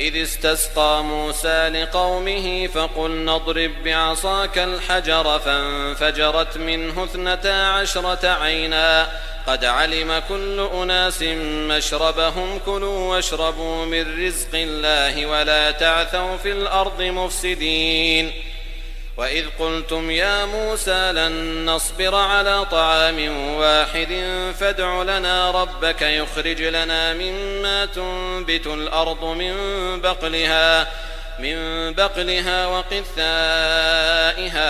وإذ استسقى موسى لقومه فقلنا اضرب بعصاك الحجر فانفجرت منه 12 عينا قد علم كل أناس مشربهم كلوا واشربوا من رزق الله ولا تعثوا في الأرض مفسدين وإذ قلتم يا موسى لن نصبر على طعام واحد فادع لنا ربك يخرج لنا مما تنبت الأرض من بقلها وقثائها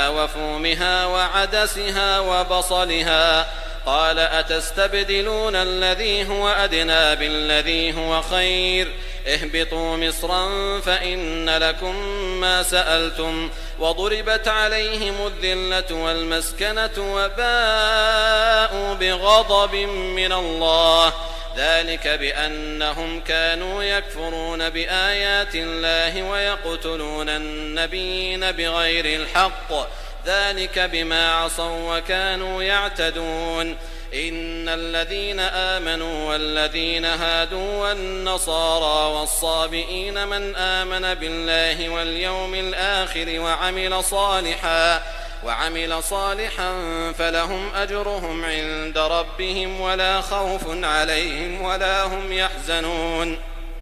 وفومها وعدسها وبصلها قال أتستبدلون الذي هو أدنى بالذي هو خير اهبطوا مصرا فإن لكم ما سألتم وضربت عليهم الذلة والمسكنة وباءوا بغضب من الله ذلك بأنهم كانوا يكفرون بآيات الله ويقتلون النبيين بغير الحق ذلك بما عصوا وكانوا يعتدون إن الذين آمنوا والذين هادوا والنصارى والصابئين من آمن بالله واليوم الآخر وعمل صالحا فلهم أجرهم عند ربهم ولا خوف عليهم ولا هم يحزنون